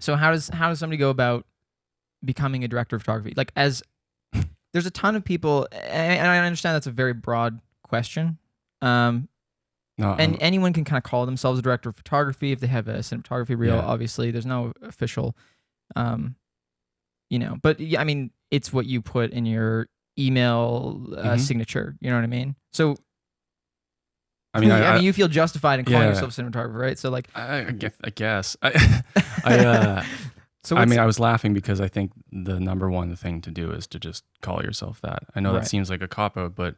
So how does somebody go about becoming a director of photography? Like, as there's a ton of people, and I understand that's a very broad question. No, And anyone can kind of call themselves a director of photography if they have a cinematography reel. yeah. Obviously, there's no official, um, But yeah, I mean, it's what you put in your email hmm signature. You know what I mean? So, I mean, I mean, you feel justified in calling yeah, yourself a cinematographer, right? So, like, I guess. I so I what's mean, I was laughing because I think the number one thing to do is to just call yourself that. I know that right, seems like a cop out, but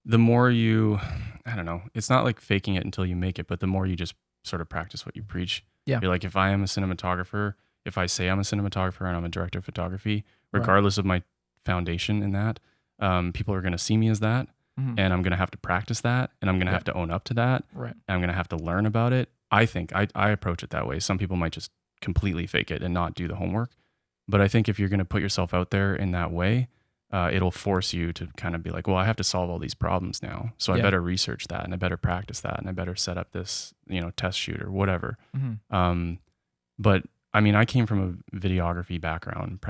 the more you, I don't know, it's not like faking it until you make it, but the more you just sort of practice what you preach. yeah, You're like, if I am a cinematographer, if I say I'm a cinematographer and I'm a director of photography, right, regardless of my foundation in that, people are going to see me as that. hmm, And I'm going to have to practice that. And I'm going to yeah, have to own up to that. right, And I'm going to have to learn about it. I think I approach it that way. Some people might just completely fake it and not do the homework. But I think if you're going to put yourself out there in that way, it'll force you to kind of be like, well, I have to solve all these problems now. So I yeah, better research that and I better practice that and I better set up this, test shoot or whatever. hmm, Um, but I mean, I came from a videography background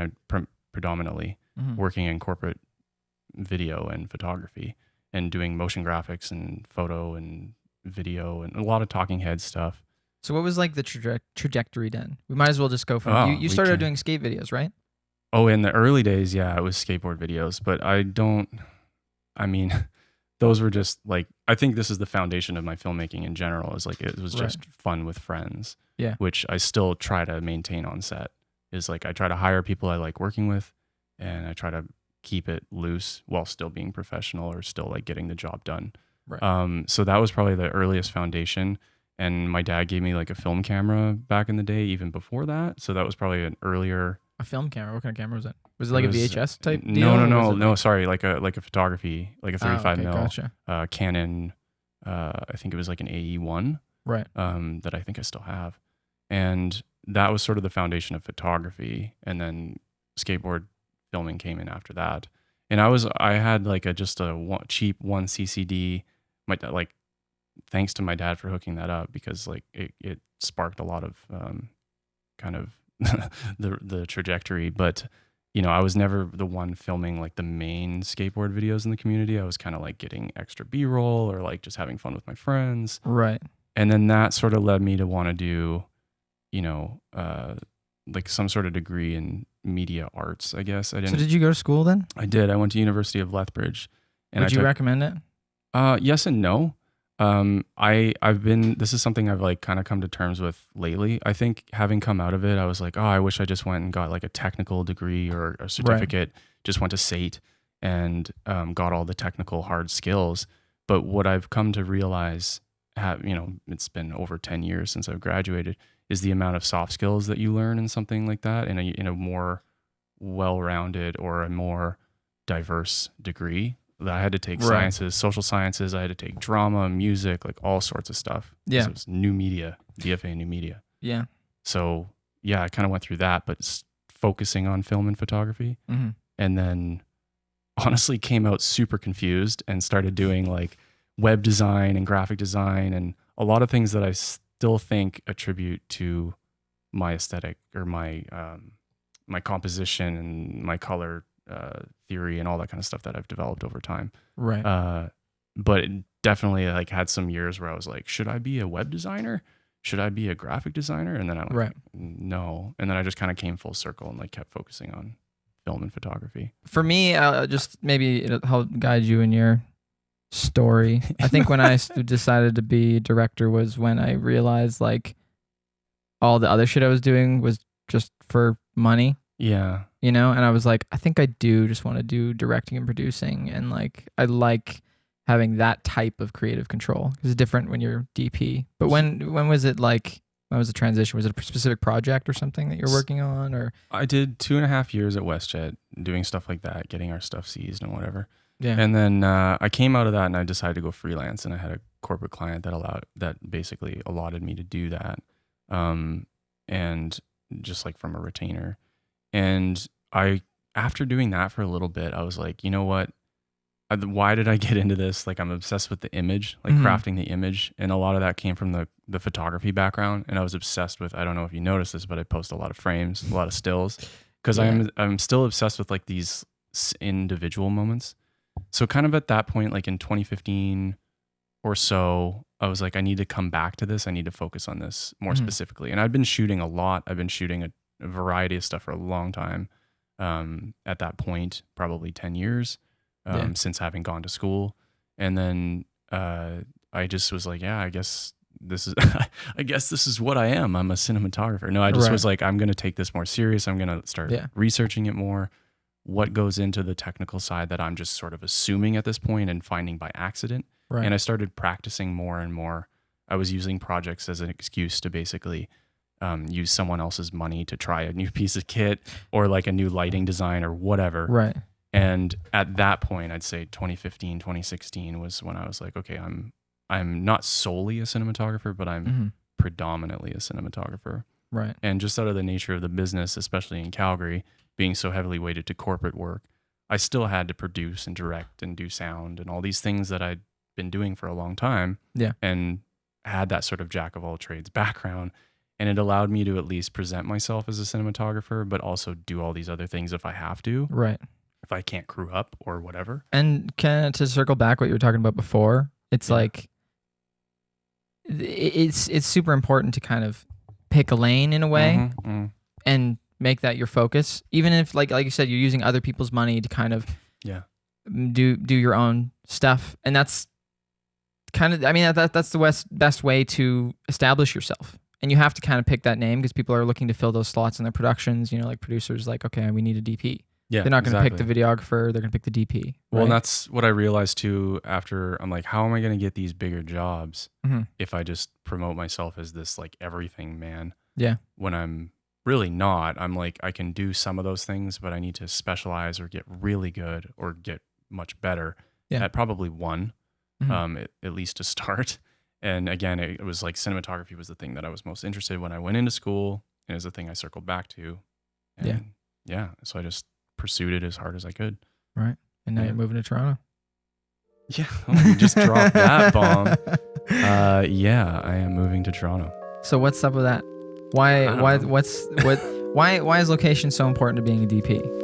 predominantly, hmm. working in corporate video and photography and doing motion graphics and photo and video and a lot of talking head stuff. So, what was like the trajectory then? We might as well just go from you. Oh, You we started out can. doing skate videos, right? Oh, in the early days, yeah, it was skateboard videos, but I mean, those were just like, I think this is the foundation of my filmmaking in general, is like, it was Right. just fun with friends, Yeah. which I still try to maintain on set. Is like, I try to hire people I like working with and I try to keep it loose while still being professional or still like getting the job done. Right. So that was probably the earliest foundation. And my dad gave me like a film camera back in the day, even before that. So that was probably an earlier. A film camera. What kind of camera was it? Was it It like a was VHS type deal, no, no, or was no, it no. like? Sorry, like a photography, like a Oh, 35 okay, mil gotcha. Canon. I think it was like an AE1 Right. that I think I still have, and that was sort of the foundation of photography. And then skateboard filming came in after that. And I had like just a cheap one CCD. Like, thanks to my dad for hooking that up, because like it sparked a lot of kind of the trajectory. But I was never the one filming like the main skateboard videos in the community. I was kind of like getting extra B-roll or like just having fun with my friends. Right. And then that sort of led me to want to do, you know, uh, like some sort of degree in media arts, I guess. So, did you go to school then? I did. I went to University of Lethbridge and I Would you took, recommend it? yes and no. This is something I've like kind of come to terms with lately. I think having come out of it, I was like, oh, I wish I just went and got like a technical degree or a Right. certificate, just went to SATE and got all the technical hard skills. But what I've come to realize, it's been over 10 years since I've graduated, is the amount of soft skills that you learn in something like that in a more well-rounded or a more diverse degree. I had to take Right. sciences, social sciences. I had to take drama, music, like all sorts of stuff because Yeah. it was new media, DFA new media. Yeah. So yeah, I kind of went through that, but focusing on film and photography. Hmm. And then honestly came out super confused and started doing like web design and graphic design and a lot of things that I still think attribute to my aesthetic or my composition and my color theory and all that kind of stuff that I've developed over time. Right. Uh, but it definitely like had some years where I was like, should I be a web designer? Should I be a graphic designer? And then I'm Right. like, no. And then I just kind of came full circle and like kept focusing on film and photography. For me, just maybe it'll help guide you in your story. I think when I decided to be a director was when I realized like all the other shit I was doing was just for money, Yeah. and I was like, I think I do just want to do directing and producing, and like I like having that type of creative control. It's different when you're DP. But when was it like? When was the transition? Was it a specific project or something that you're working on, or? I did 2.5 years at WestJet doing stuff like that, getting our stuff seized and whatever. Yeah. And then I came out of that and I decided to go freelance, and I had a corporate client that basically allotted me to do that. And just like from a retainer. And after doing that for a little bit, I was like, you know what? why did I get into this? Like I'm obsessed with the image, like crafting the image. And a lot of that came from the photography background. And I was obsessed with, I don't know if you noticed this, but I post a lot of frames, a lot of stills, because Yeah. I'm still obsessed with like these individual moments. So kind of at that point, like in 2015 or so, I was like, I need to come back to this. I need to focus on this more specifically. And I've been shooting a lot. I've been shooting a variety of stuff for a long time. At that point, probably 10 years since having gone to school. And then I just was like, yeah, I guess this is, I guess this is what I am. I'm a cinematographer. No, I just was like, I'm going to take this more serious. I'm going to start researching it more. What goes into the technical side that I'm just sort of assuming at this point and finding by accident. Right. And I started practicing more and more. I was using projects as an excuse to basically use someone else's money to try a new piece of kit or like a new lighting design or whatever. Right. And at that point, I'd say 2015, 2016 was when I was like, okay, I'm not solely a cinematographer, but I'm predominantly a cinematographer. Right. And just out of the nature of the business, especially in Calgary, being so heavily weighted to corporate work, I still had to produce and direct and do sound and all these things that I'd been doing for a long time. Yeah. And had that sort of jack of all trades background. And it allowed me to at least present myself as a cinematographer, but also do all these other things if I have to. Right. If I can't crew up or whatever. And to circle back what you were talking about before, it's like it's super important to kind of pick a lane in a way and make that your focus. Even if like you said, you're using other people's money to kind of do your own stuff. And that's kind of, I mean, that's the best way to establish yourself. And you have to kind of pick that name because people are looking to fill those slots in their productions. You know, like producers, like, okay, we need a DP. Yeah, they're not going to pick the videographer. They're going to pick the DP. Right? Well, and that's what I realized too after I'm like, how am I going to get these bigger jobs if I just promote myself as this like everything man? Yeah. When I'm really not. I'm like, I can do some of those things, but I need to specialize or get really good or get much better at probably one, at least to start. And again, it was like cinematography was the thing that I was most interested in when I went into school. And it was the thing I circled back to. And so I just pursued it as hard as I could. Right. And now you're moving to Toronto. Yeah. You just dropped that bomb. Yeah, I am moving to Toronto. So what's up with that? Why is location so important to being a DP?